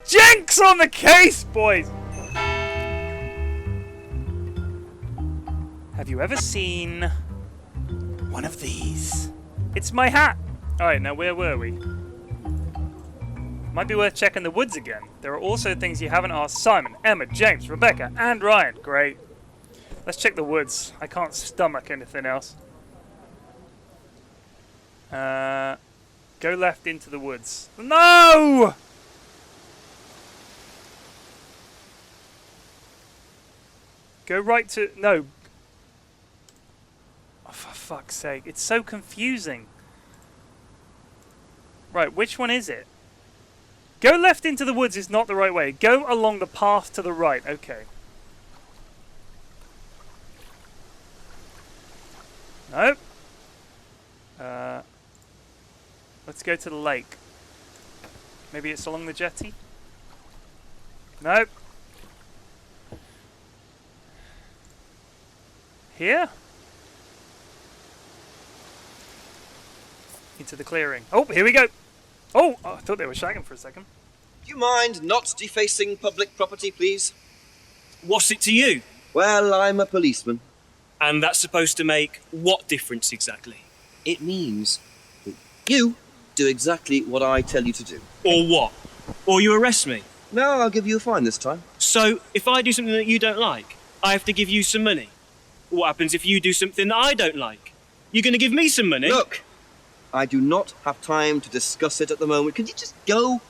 Jenks on the case, boys! Have you ever seen one of these? It's my hat! Alright, now where were we? Might be worth checking the woods again. There are also things you haven't asked Simon, Emma, James, Rebecca, and Ryan. Great. Let's check the woods. I can't stomach anything else. Go left into the woods. No! Go right to... No. Oh, for fuck's sake. It's so confusing. Right, which one is it? Go left into the woods is not the right way. Go along the path to the right. Okay. Nope. Let's go to the lake. Maybe it's along the jetty? Nope. Here? Into the clearing. Oh, here we go. Oh, I thought they were shagging for a second. Do you mind not defacing public property, please? What's it to you? Well, I'm a policeman. And that's supposed to make what difference exactly? It means that you do exactly what I tell you to do. Or what? Or you arrest me? No, I'll give you a fine this time. So, if I do something that you don't like, I have to give you some money? What happens if you do something that I don't like? You're going to give me some money? Look, I do not have time to discuss it at the moment. Can you just go?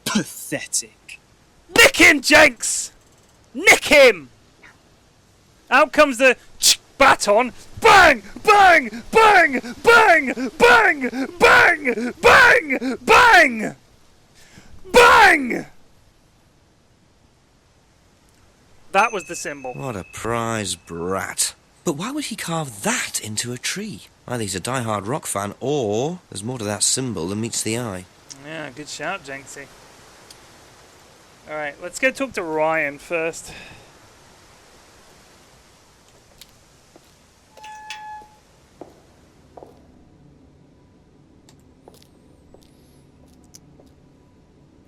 Pathetic. Nick him, Jenks! Nick him! Out comes the baton. Bang! Bang! Bang! Bang! Bang! Bang! Bang! Bang! Bang! That was the symbol. What a prize brat. But why would he carve that into a tree? Either he's a die-hard rock fan, or there's more to that symbol than meets the eye. Yeah, good shout, Jenksy. Alright, let's go talk to Ryan first.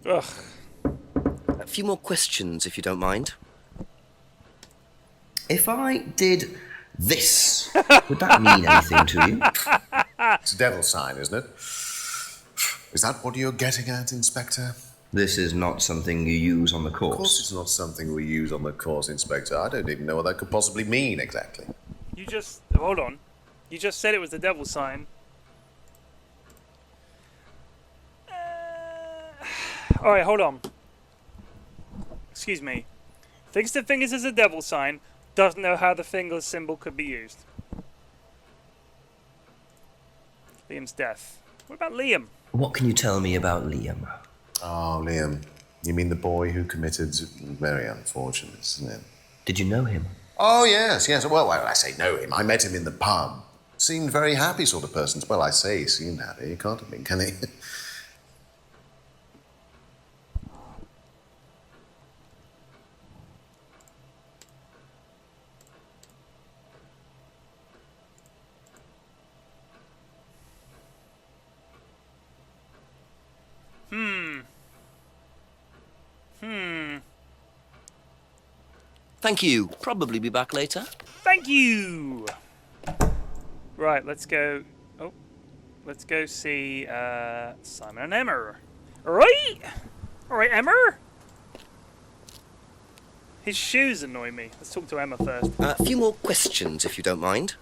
Ugh. A few more questions, if you don't mind. If I did this, would that mean anything to you? It's a devil sign, isn't it? Is that what you're getting at, Inspector? This is not something you use on the course. Of course it's not something we use on the course, Inspector. I don't even know what that could possibly mean, exactly. You just... Hold on. You just said it was the devil sign. Alright, hold on. Excuse me. Thinks the fingers is a devil sign. Doesn't know how the finger symbol could be used. Liam's death. What about Liam? What can you tell me about Liam? Oh, Liam. You mean the boy who committed very unfortunate, isn't it? Did you know him? Oh, yes. Well, I say know him. I met him in the pub. Seemed very happy sort of person. Well, I say he seemed happy. He can't have been, can he? Thank you. Probably be back later. Thank you! Right, let's go... Oh. Let's go see, Simon and Emma. Alright! Alright, Emma? His shoes annoy me. Let's talk to Emma first. A few more questions, if you don't mind.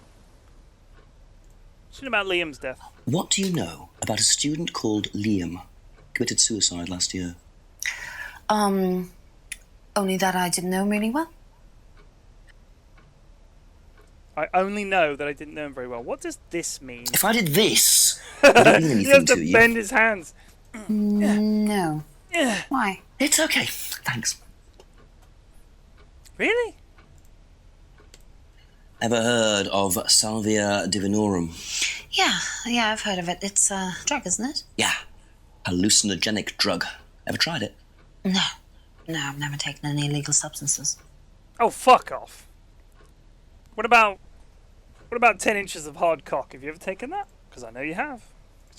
Shit about Liam's death. What do you know about a student called Liam? Committed suicide last year. Only that I didn't know him really well. I only know that I didn't know him very well. What does this mean? If I did this, would it mean anything You have to to you? bend his hands. No. Why? It's okay. Thanks. Really? Ever heard of Salvia divinorum? Yeah, I've heard of it. It's a drug, isn't it? Yeah. Hallucinogenic drug. Ever tried it? No, I've never taken any illegal substances. Oh, fuck off. What about 10 inches of hard cock? Have you ever taken that? Because I know you have.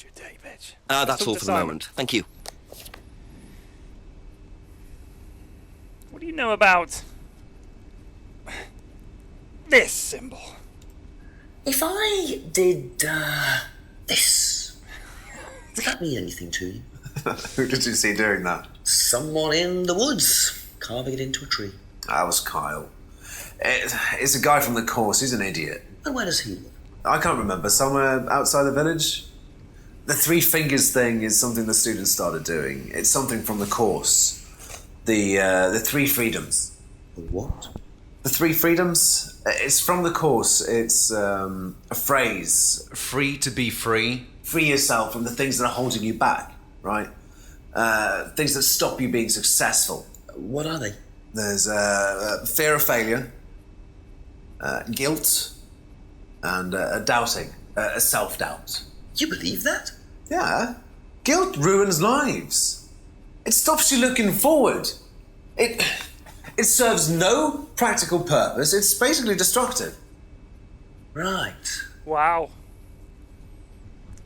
You dirty bitch. That's talk all to for the Simon. moment. Thank you. What do you know about this symbol? If I did, this, would that mean anything to you? Who did you see doing that? Someone in the woods, carving it into a tree. That was Kyle. It's a guy from the course. He's an idiot. And where does he live? I can't remember. Somewhere outside the village? The three fingers thing is something the students started doing. It's something from the course. The three freedoms. The what? The three freedoms? It's from the course. It's a phrase. Free to be free. Free yourself from the things that are holding you back, right? Things that stop you being successful. What are they? There's fear of failure, guilt, and doubting, self-doubt. You believe that? Yeah. Guilt ruins lives. It stops you looking forward. It serves no practical purpose. It's basically destructive. Right. Wow.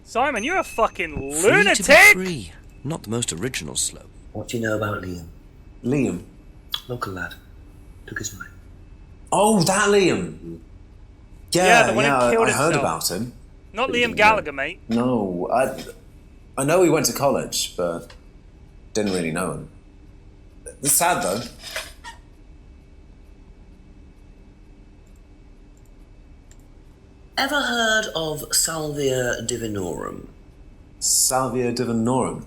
Simon, you're a fucking Free to be lunatic! free. Not the most original slope. What do you know about Liam? Liam. Local lad. Took his life. Oh, that Liam. Yeah, the one who killed I heard himself. about him. Not Liam Gallagher, mate. No, I know he went to college, but didn't really know him. It's sad, though. Ever heard of Salvia Divinorum? Salvia Divinorum.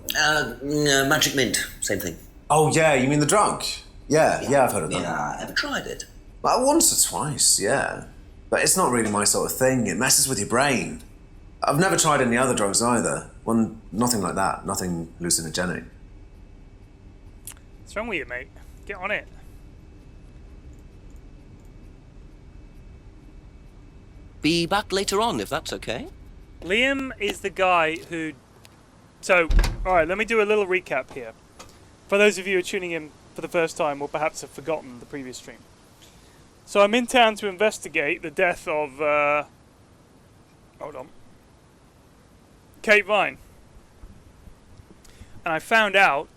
Magic mint. Same thing. Oh, yeah, you mean the drug? Yeah, I've heard of that. Yeah, ever tried it? Well, once or twice, yeah. But it's not really my sort of thing. It messes with your brain. I've never tried any other drugs either. Nothing like that. Nothing hallucinogenic. What's wrong with you, mate? Get on it. Be back later on, if that's okay. Liam is the guy who... So, alright, let me do a little recap here. For those of you who are tuning in for the first time, or perhaps have forgotten the previous stream. So I'm in town to investigate the death of, hold on. Kate Vine. And I found out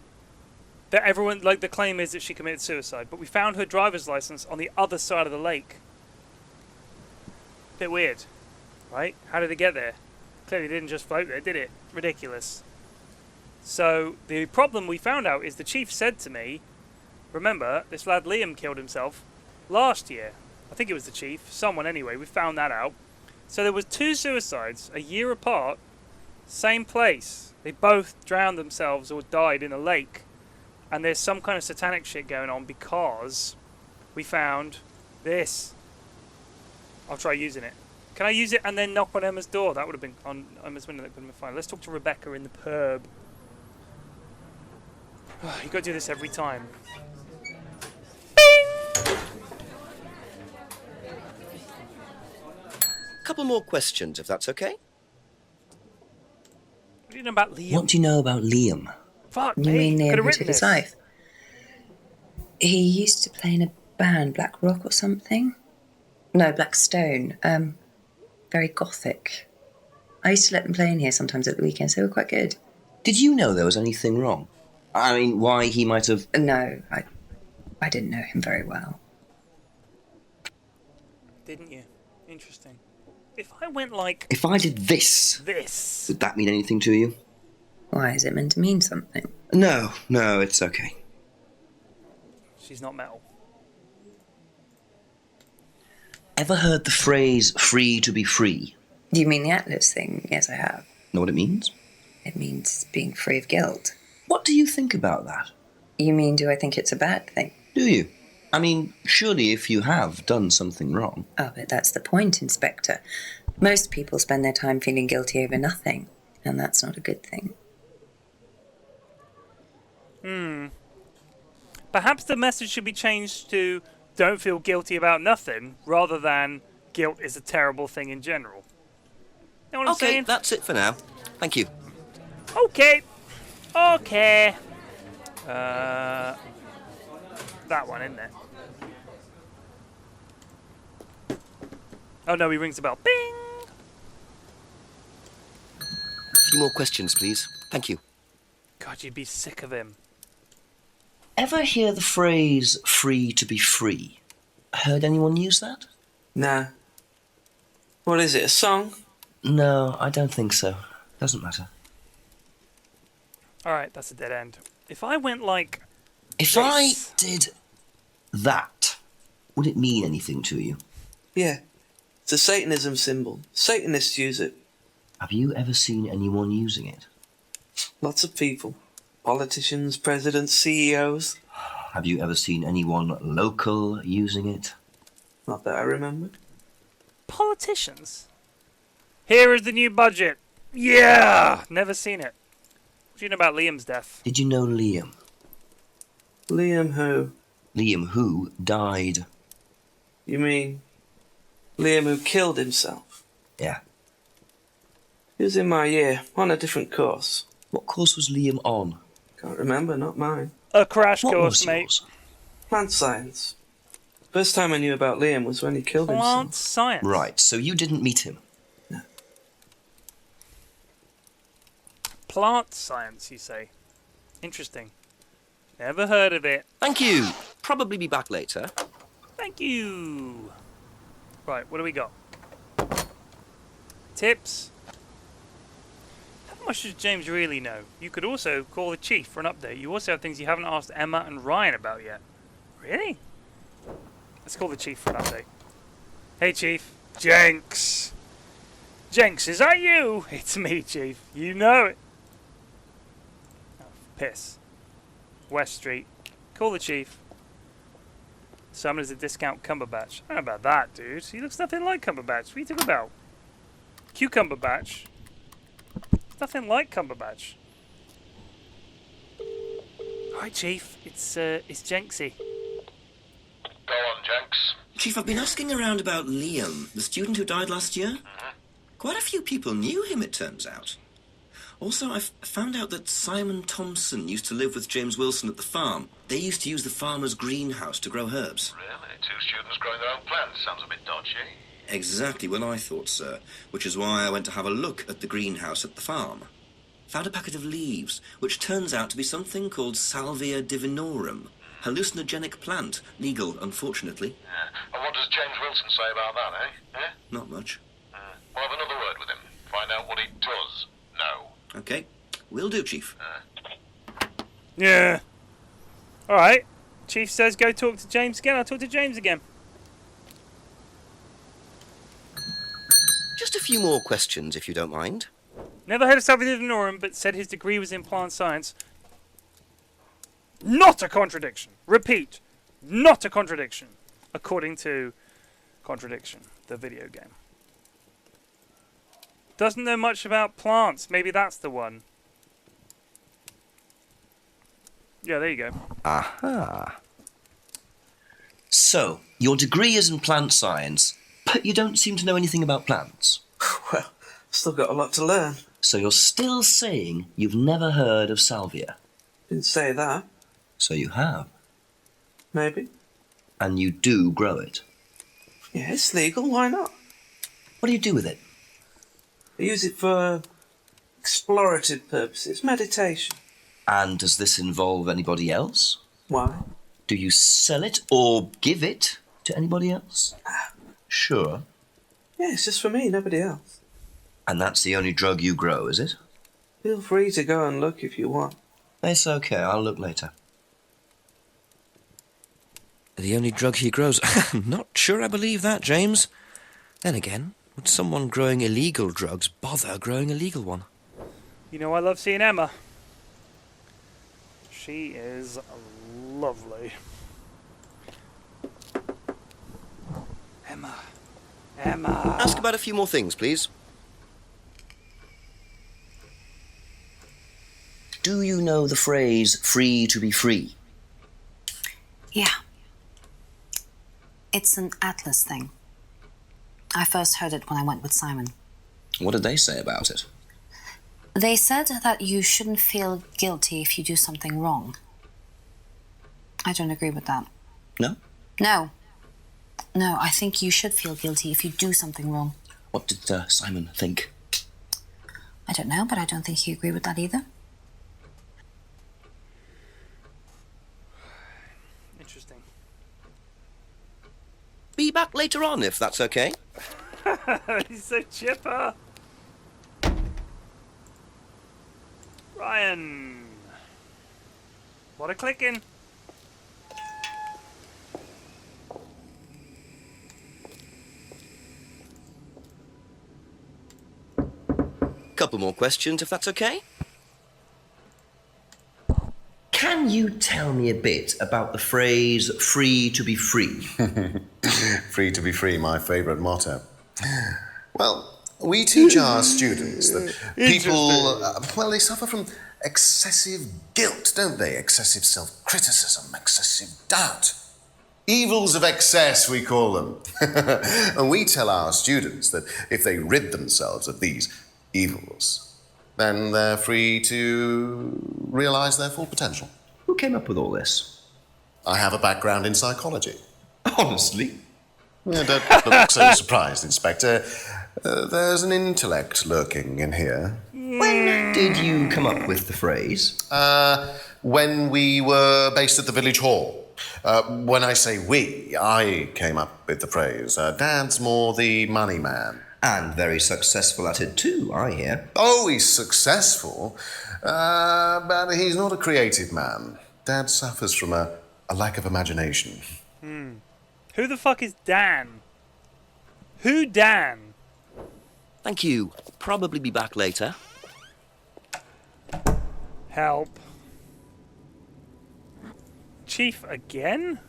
that everyone, like, the claim is that she committed suicide, but we found her driver's license on the other side of the lake. Bit weird, right? How did it get there? Clearly didn't just float there, did it? Ridiculous. So the problem we found out is the chief said to me, remember, this lad Liam killed himself last year. I think it was the chief, someone anyway, we found that out. So there was 2 suicides a year apart, same place. They both drowned themselves or died in a lake. And there's some kind of satanic shit going on because we found this. I'll try using it. Can I use it and then knock on Emma's door? That would have been on Emma's window. That would have been fine. Let's talk to Rebecca in the pub. You got to do this every time. Couple more questions, if that's okay. What do you know about Liam? What do you know about Liam? Fuck You me. mean Could Liam have who written took his this. life? He used to play in a band, Black Rock or something. No, Black Stone. Very gothic. I used to let them play in here sometimes at the weekends. They were quite good. Did you know there was anything wrong? I mean, why he might have... No, I didn't know him very well. Didn't you? Interesting. If I went like If I did this, this. would that mean anything to you? Why, is it meant to mean something? No, it's okay. She's not metal. Ever heard the phrase, free to be free? Do you mean the Atlas thing? Yes, I have. Know what it means? It means being free of guilt. What do you think about that? You mean, do I think it's a bad thing? Do you? I mean, surely if you have done something wrong... Oh, but that's the point, Inspector. Most people spend their time feeling guilty over nothing, and that's not a good thing. Perhaps the message should be changed to don't feel guilty about nothing, rather than guilt is a terrible thing in general. You know what I'm Okay, saying? that's it for now. Thank you. Okay. Okay. That one, isn't it? Oh no, he rings the bell. Bing! few more questions, please. Thank you. God, you'd be sick of him. Ever hear the phrase free to be free? Heard anyone use that? Nah. What is it, a song? No, I don't think so. Doesn't matter. Alright, that's a dead end. If I went like If this, I did that, would it mean anything to you? Yeah. It's a Satanism symbol. Satanists use it. Have you ever seen anyone using it? Lots of people. Politicians, presidents, CEOs. Have you ever seen anyone local using it? Not that I remembered. politicians. Here is the new budget. Yeah! Never seen it. What do you know about Liam's death? Did you know Liam? Liam who? Liam who died. You mean Liam who killed himself? Yeah. He was in my year, on a different course. What course was Liam on? Can't remember, not mine. A crash What course, was mate. yours? Plant science. First time I knew about Liam was when he killed Plant himself. science. Right, so you didn't meet him. Plant science, you say? Interesting. Never heard of it. Thank you. Probably be back later. Thank you. Right, what do we got? Tips. How much does James really know? You could also call the chief for an update. You also have things you haven't asked Emma and Ryan about yet. Really? Let's call the chief for an update. Hey, Chief. Jenks. Jenks, is that you? It's me, Chief. You know it. Oh, piss. West Street. Call the chief. Summon is a discount Cumberbatch. I don't know about that, dude. He looks nothing like Cumberbatch. What are you talking about? Cucumber Batch. Nothing like Cumberbatch. Hi, Chief. It's Jenksy. Go on, Jenks. Chief, I've been asking around about Liam, the student who died last year. Quite a few people knew him, it turns out. Also, I've found out that Simon Thompson used to live with James Wilson at the farm. They used to use the farmer's greenhouse to grow herbs. Really? Two students growing their own plants? Sounds a bit dodgy. Exactly what I thought, sir, which is why I went to have a look at the greenhouse at the farm. Found a packet of leaves, which turns out to be something called Salvia divinorum, hallucinogenic plant, legal, unfortunately. Yeah. And what does James Wilson say about that, eh? Not much. We'll have another word with him. Find out what he does know. Okay, will do, Chief. Yeah. Alright. Chief says go talk to James again. I'll talk to James again. Just a few more questions, if you don't mind. Never heard of Salvia divinorum, but said his degree was in plant science. Not a contradiction. Repeat. Not a contradiction. According to Contradiction, the video game. Doesn't know much about plants. Maybe that's the one. Yeah, there you go. Aha. So, your degree is in plant science, but you don't seem to know anything about plants. Well, still got a lot to learn. So you're still saying you've never heard of salvia? Didn't say that. So you have. Maybe. And you do grow it. Yeah, it's legal. Why not? What do you do with it? I use it for explorative purposes, meditation. And does this involve anybody else? Why? Do you sell it or give it to anybody else? Sure. Yeah, it's just for me, nobody else. And that's the only drug you grow, is it? Feel free to go and look if you want. It's okay, I'll look later. The only drug he grows. Not sure I believe that, James. Then again, would someone growing illegal drugs bother growing a legal one? You know I love seeing Emma. She is lovely. Emma. Emma. Ask about a few more things, please. Do you know the phrase free to be free? Yeah. It's an Atlas thing. I first heard it when I went with Simon. What did they say about it? They said that you shouldn't feel guilty if you do something wrong. I don't agree with that. No? No. No, I think you should feel guilty if you do something wrong. What did Simon think? I don't know, but I don't think he agreed with that either. Interesting. Be back later on, if that's okay. He's so chipper. Ryan. What a clicking. Couple more questions, if that's okay. Can you tell me a bit about the phrase free to be free? Free to be free, my favourite motto. Well, we teach our students that people, they suffer from excessive guilt, don't they? Excessive self-criticism, excessive doubt. Evils of excess, we call them. And we tell our students that if they rid themselves of these evils, then they're free to realise their full potential. Who came up with all this? I have a background in psychology. Honestly? Yeah, don't look so surprised, Inspector. There's an intellect lurking in here. When did you come up with the phrase? When we were based at the village hall. When I say we, I came up with the phrase. Dad's more the money man. And very successful at it too, I hear. Oh, he's successful, but he's not a creative man. Dad suffers from a lack of imagination. Who the fuck is Dan? Who Dan? Thank you. Probably be back later. Help. Chief again?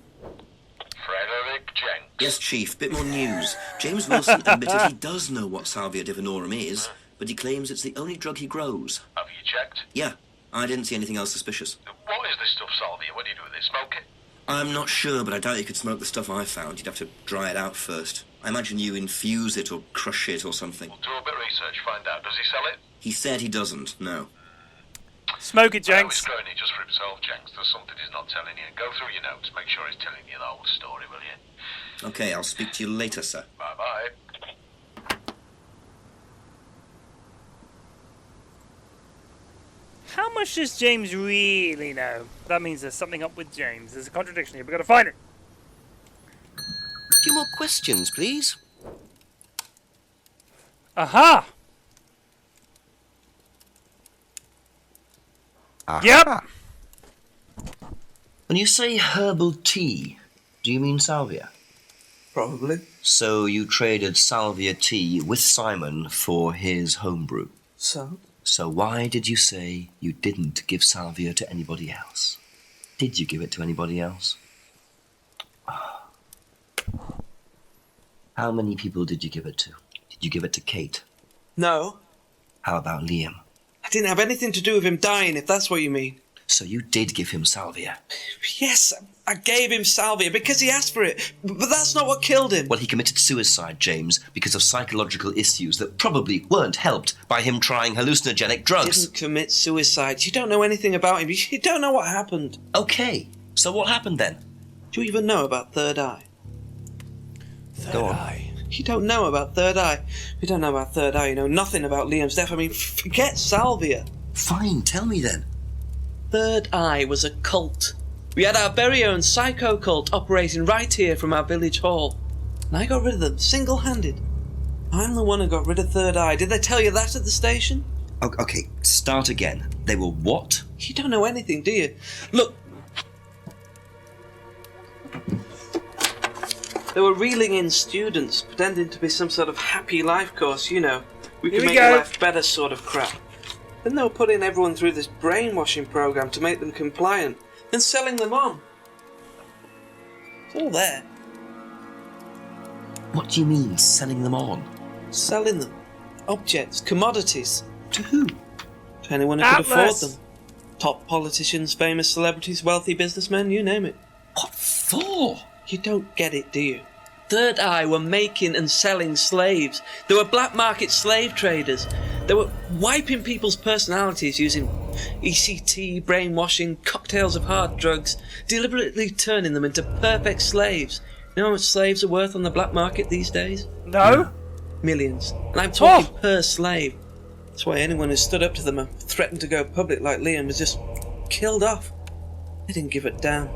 Frederick Jenks. Yes, Chief, bit more news. James Wilson admitted he does know what Salvia divinorum is, but he claims it's the only drug he grows. Have you checked? Yeah, I didn't see anything else suspicious. What is this stuff, Salvia? What do you do with it? Smoke it? I'm not sure, but I doubt you could smoke the stuff I found. You'd have to dry it out first. I imagine you infuse it or crush it or something. We'll do a bit of research, find out. Does he sell it? He said he doesn't, no. Smoke it, Well, Jenks. he's growing it just for himself, Jenks. There's something he's not telling you. Go through your notes. Make sure he's telling you the whole story, will you? Okay, I'll speak to you later, sir. Bye-bye. How much does James really know? That means there's something up with James. There's a contradiction here. We've got to find it. A few more questions, please. Aha! Yep. When you say herbal tea, do you mean salvia? Probably. So you traded salvia tea with Simon for his homebrew. So? So why did you say you didn't give salvia to anybody else? Did you give it to anybody else? How many people did you give it to? Did you give it to Kate? No. How about Liam? I didn't have anything to do with him dying, if that's what you mean. So you did give him salvia? Yes, I gave him salvia because he asked for it, but that's not what killed him. Well, he committed suicide, James, because of psychological issues that probably weren't helped by him trying hallucinogenic drugs. Didn't commit suicide. You don't know anything about him. You don't know what happened. Okay, so what happened then? Do you even know about Third Eye? Go on. You don't know about Third Eye. You don't know about Third Eye. You know nothing about Liam's death. I mean, forget salvia. Fine, tell me then. Third Eye was a cult. We had our very own psycho cult operating right here from our village hall. And I got rid of them single-handed. I'm the one who got rid of Third Eye. Did they tell you that at the station? Okay, start again. They were what? You don't know anything, do you? Look. They were reeling in students, pretending to be some sort of happy life course, you know. We can make your life better sort of crap. Then they were putting everyone through this brainwashing program to make them compliant, then selling them on. It's all there. What do you mean, selling them on? Selling them. Objects, commodities. To who? To anyone who could afford them. Top politicians, famous celebrities, wealthy businessmen, you name it. What for? You don't get it, do you? Third Eye were making and selling slaves. They were black market slave traders. They were wiping people's personalities using ECT, brainwashing, cocktails of hard drugs, deliberately turning them into perfect slaves. You know how much slaves are worth on the black market these days? No. Millions. And I'm talking per slave. That's why anyone who stood up to them and threatened to go public like Liam was just killed off. They didn't give a damn.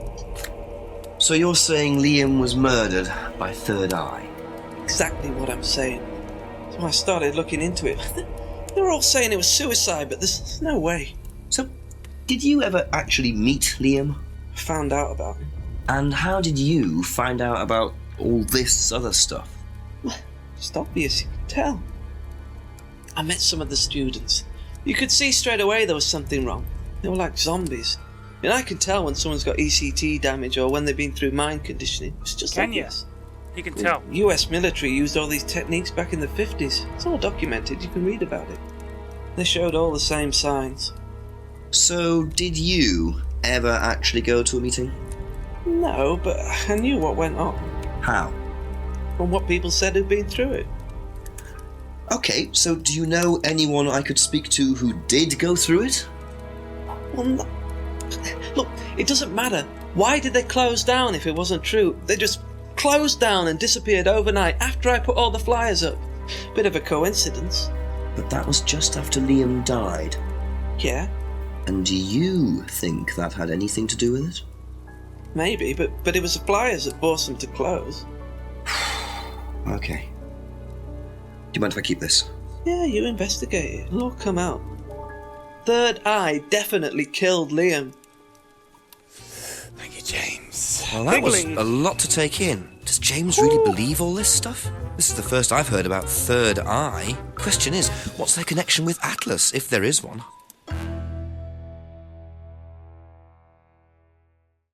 So you're saying Liam was murdered by Third Eye? Exactly what I'm saying. So I started looking into it. They were all saying it was suicide, but there's no way. So, did you ever actually meet Liam? I found out about him. And how did you find out about all this other stuff? It's obvious, you can tell. I met some of the students. You could see straight away there was something wrong. They were like zombies. And I can tell when someone's got ECT damage or when they've been through mind conditioning. It's just obvious. You can tell. The US military used all these techniques back in the 50s. It's all documented, you can read about it. They showed all the same signs. So, did you ever actually go to a meeting? No, but I knew what went on. How? From what people said who'd been through it. Okay, so do you know anyone I could speak to who did go through it? Well, no. Look, it doesn't matter. Why did they close down if it wasn't true? They just closed down and disappeared overnight after I put all the flyers up. Bit of a coincidence. But that was just after Liam died. Yeah. And do you think that had anything to do with it? Maybe, but it was the flyers that forced them to close. Okay. Do you mind if I keep this? Yeah, you investigate it. It'll all come out. Third Eye definitely killed Liam. Thank you, James. Well, that was a lot to take in. Does James really believe all this stuff? This is the first I've heard about Third Eye. Question is, what's their connection with Atlas, if there is one?